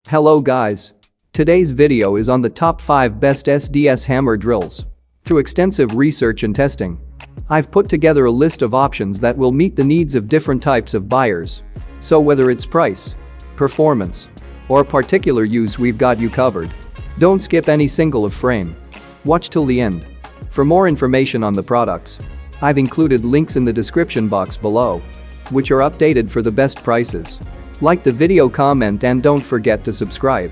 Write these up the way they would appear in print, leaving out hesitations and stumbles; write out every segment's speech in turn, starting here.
Hello guys. Today's video is on the top 5 best SDS hammer drills. Through extensive research and testing, I've put together a list of options that will meet the needs of different types of buyers. So whether it's price, performance, or particular use, we've got you covered. Don't skip any single of frame. Watch till the end. For more information on the products, I've included links in the description box below, which are updated for the best prices. Like the video, comment, and don't forget to subscribe.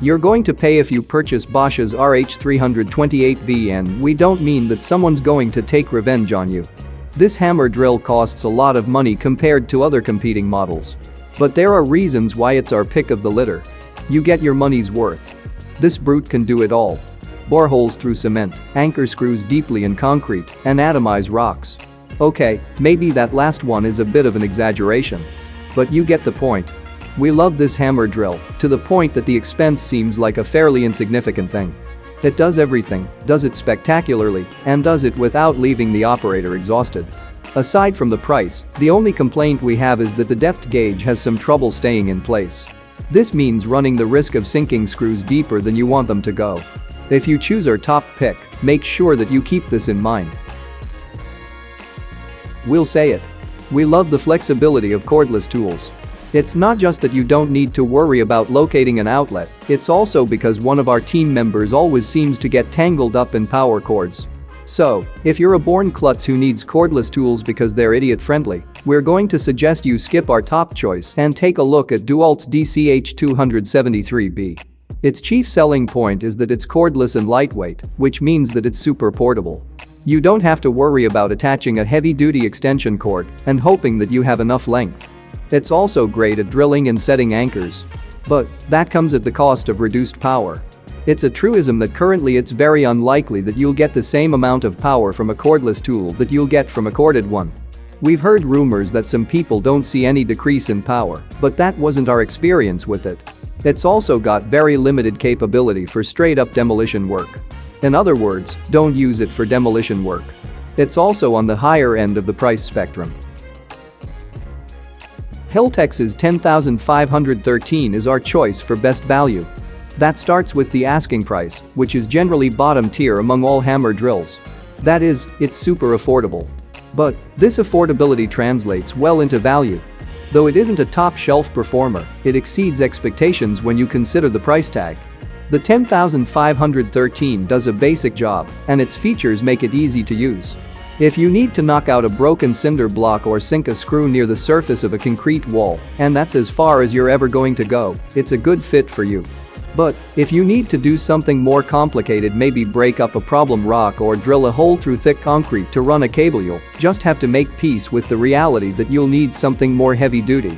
You're going to pay if you purchase Bosch's RH328V, and we don't mean that someone's going to take revenge on you. This hammer drill costs a lot of money compared to other competing models. But there are reasons why it's our pick of the litter. You get your money's worth. This brute can do it all. Bore holes through cement, anchor screws deeply in concrete, and atomize rocks. Okay, maybe that last one is a bit of an exaggeration. But you get the point. We love this hammer drill, to the point that the expense seems like a fairly insignificant thing. It does everything, does it spectacularly, and does it without leaving the operator exhausted. Aside from the price, the only complaint we have is that the depth gauge has some trouble staying in place. This means running the risk of sinking screws deeper than you want them to go. If you choose our top pick, make sure that you keep this in mind. We'll say it. We love the flexibility of cordless tools. It's not just that you don't need to worry about locating an outlet, it's also because one of our team members always seems to get tangled up in power cords. So, if you're a born klutz who needs cordless tools because they're idiot-friendly, we're going to suggest you skip our top choice and take a look at DeWalt's DCH273B. Its chief selling point is that it's cordless and lightweight, which means that it's super portable. You don't have to worry about attaching a heavy-duty extension cord and hoping that you have enough length. It's also great at drilling and setting anchors. But that comes at the cost of reduced power. It's a truism that currently it's very unlikely that you'll get the same amount of power from a cordless tool that you'll get from a corded one. We've heard rumors that some people don't see any decrease in power, but that wasn't our experience with it. It's also got very limited capability for straight-up demolition work. In other words, don't use it for demolition work. It's also on the higher end of the price spectrum. Hiltex's 10513 is our choice for best value. That starts with the asking price, which is generally bottom tier among all hammer drills. That is, it's super affordable. But this affordability translates well into value. Though it isn't a top-shelf performer, it exceeds expectations when you consider the price tag. The 10513 does a basic job, and its features make it easy to use. If you need to knock out a broken cinder block or sink a screw near the surface of a concrete wall, and that's as far as you're ever going to go, it's a good fit for you. But if you need to do something more complicated, maybe break up a problem rock or drill a hole through thick concrete to run a cable, you'll just have to make peace with the reality that you'll need something more heavy-duty.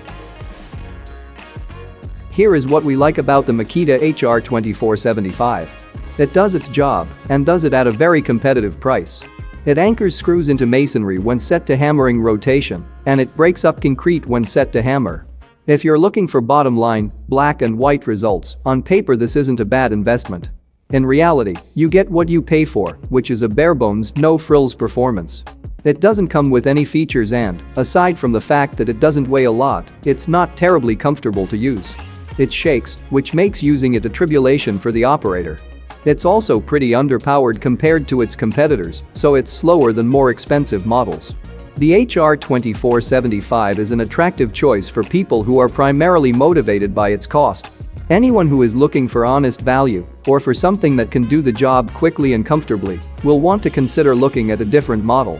Here is what we like about the Makita HR2475. It does its job, and does it at a very competitive price. It anchors screws into masonry when set to hammering rotation, and it breaks up concrete when set to hammer. If you're looking for bottom line, black and white results, on paper this isn't a bad investment. In reality, you get what you pay for, which is a bare-bones, no-frills performance. It doesn't come with any features, and, aside from the fact that it doesn't weigh a lot, it's not terribly comfortable to use. It shakes, which makes using it a tribulation for the operator. It's also pretty underpowered compared to its competitors, so it's slower than more expensive models. The HR2475 is an attractive choice for people who are primarily motivated by its cost. Anyone who is looking for honest value, or for something that can do the job quickly and comfortably, will want to consider looking at a different model.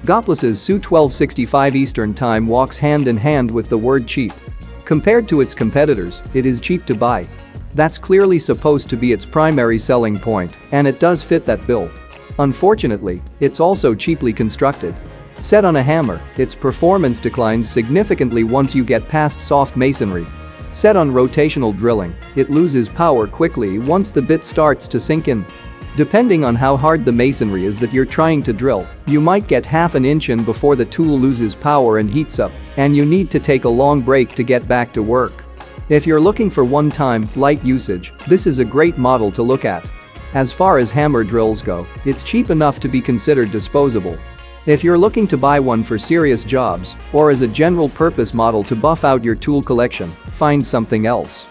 Gopless's SU1265 Eastern Time walks hand in hand with the word cheap. Compared to its competitors, it is cheap to buy. That's clearly supposed to be its primary selling point, and it does fit that bill. Unfortunately, it's also cheaply constructed. Set on a hammer, its performance declines significantly once you get past soft masonry. Set on rotational drilling, it loses power quickly once the bit starts to sink in. Depending on how hard the masonry is that you're trying to drill, you might get half an inch in before the tool loses power and heats up, and you need to take a long break to get back to work. If you're looking for one-time, light usage, this is a great model to look at. As far as hammer drills go, it's cheap enough to be considered disposable. If you're looking to buy one for serious jobs or as a general purpose model to buff out your tool collection, find something else.